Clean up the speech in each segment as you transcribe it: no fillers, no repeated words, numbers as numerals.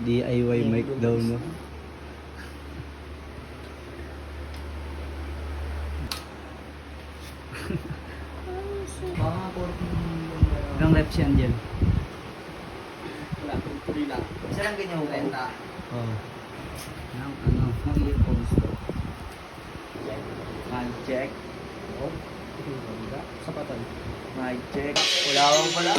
DIY mic daw, no? Ilang reps yan dyan? Wala, tuloy lang. Isa lang ganyan, 30. Oo. Ang earphones daw. Mic check. Oh, sapatan. Mic check. Wala akong pala.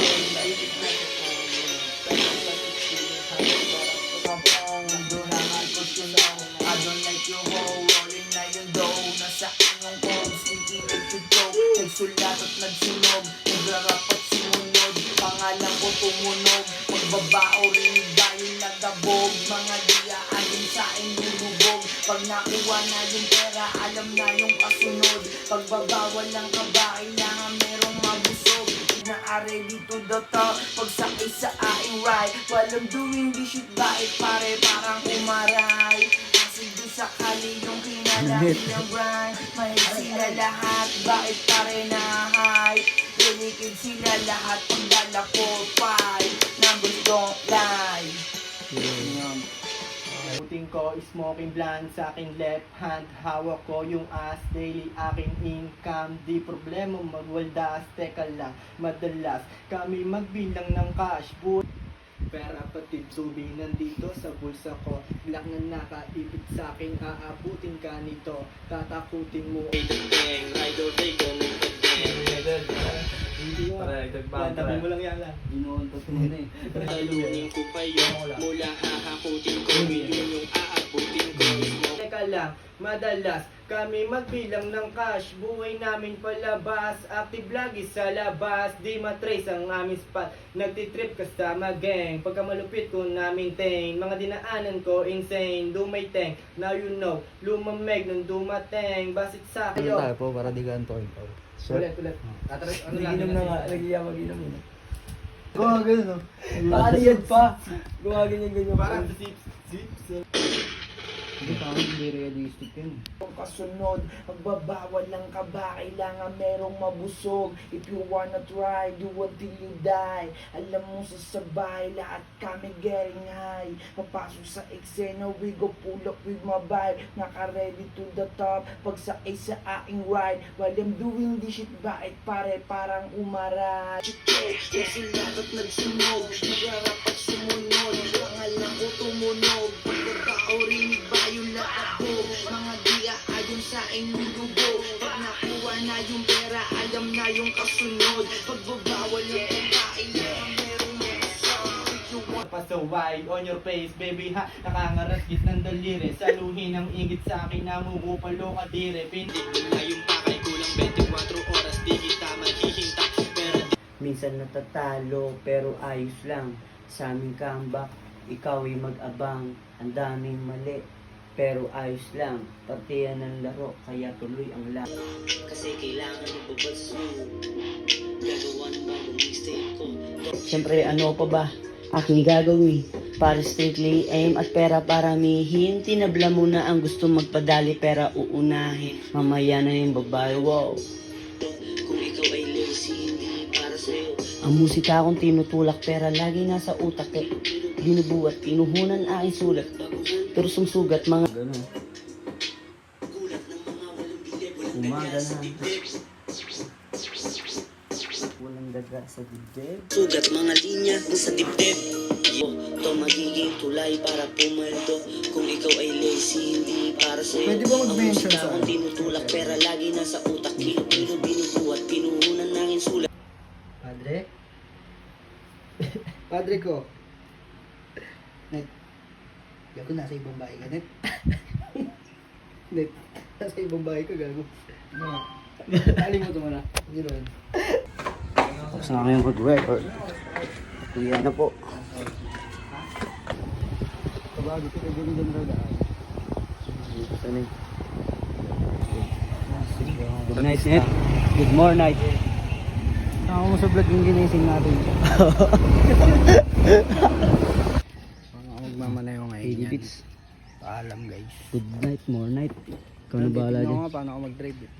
I don't like your hoe, rolling na yung dough. Nasa inyong codes, thinking it should go. Nagsulat at nagsunog, nagrarap at sumunod. Pangalan ko tumunog, magbabao rin dahil nagabog. Mga diya ayon sa inyong lubog. Pag nakuha na yung pera, alam na yung kasunod. Pagbabawal lang ka ba, kailangan merong mabusog. Na-are dito the top, pagsakay sa aing ride. Walang doing this shit, bakit pare parang umaray. Kasi doon sa kali yung kinalaki ng grind. May sila lahat, bakit pare na high. Delicate sila lahat, pagdala ko five. Numbers don't lie. Puting ko, smoking blunt sa aking left hand. Hawak ko yung ass, daily aking income. Di problema magwaldas, teka lang. Madalas kami magbilang ng cash. Pera pati tubi nandito sa bulsa ko. Black na nakaipit sa akin, aabutin ka nito. Tatakutin mo. Tabi mo lang yan lang. Ginuuntot mo na eh. Talunin ko pa yun, mula hahakutin ko, yun yung aabutin ko. Teka lang, madalas kami magbilang ng cash. Buhay namin palabas, active lagi sa labas. Di matrace ang aming spot, nagtitrip kasama gang. Pagka malupit ko namin ting, mga dinaanan ko insane. Dumayteng, now you know, lumameg nung dumateng. Basit sa Ano kayo. tayo po para di ka antoin? Ulit. Ano lang? Naginom na nga, mag-inom na. Gawa ganun, no? Paaliyan pa. Gumaganyan-ganyan pa. Parang sip. Hindi pa hindi realistic yun. Kung kasunod, magbabawal lang ka ba? Kailangan merong mabusog. If you wanna try, do until you die. Alam mo sasabay, lahat kami getting high. Papasok sa eksena, we go pull up with my vibe. Naka-ready to the top, pagsakay sa aking ride. While I'm doing this shit, bakit pare parang umaray? Nagsulat at nagsunog, nagrarap at sumunod. Pangalan ko tumunog, pagkatao rinig ba yung lahat ko? Mga diya ayon sa inyong dugo. Pag nakuha na yung pera, alam na yung kasunod. Pagbabawal yung pagkain, merong pasaway on your face, baby ha. Nakangarasgit ng daliri, saluhin ang ingit sa akin, namumupalo ka dire. Pindig na yung pakay, kulang 24 oras, di kita maghihinta. Pero Minsan natatalo pero ayos lang. Sa aming comeback, ikaw ay mag-abang. Ang daming mali pero ayos lang. Partiyan ng laro kaya tuloy ang lang. kasi kailangan ibabas mo. Gagawa ng bagong mixtape ko. Siyempre ano pa ba aking gagawin? Para strictly aim at pera paramihin. Tinabla mo na ang gusto magpadali pera uunahin. Mamaya na yung babae, wow. Kung ikaw ay lazy, hindi para sa'yo. Ang musika akong tinutulak pera lagi nasa utak eh. Binubuhat, pinuhunan aking sulat. Pero sumsugat mga Ganun. Gulat ng mga walang bilib, walang Umaga daga sa na. dibdib. walang daga sa dibdib. Sugat mga linya sa dibdib. To magiging tulay para pumaldo. Kung ikaw ay lazy, hindi para sa'yo. Pwede ba mag-mention Ang musika sa akong tinutulak, pera lagi nasa utak. Kilo-kilo binubuhat, pinuhunan ng sulat. Padre? Padre ko. Net. Gago, nasa ibang bahay ka, Net. Net, nasa ibang bahay ka, gago. Kalimutan mo na. Gano'n. Tapos na kayong mag-record. Kuya na po. Kabago ko, kaya ganun na daan. Ito na. Good night, Net. Good morning, night. Saka mo sa vlog yung ginising natin. Mga magmamanayo ngayon 80 yan. bits. Paalam guys. Good night, more night. Ikaw na bahala Tignan ko dyan. nga paano ako mag-drive eh.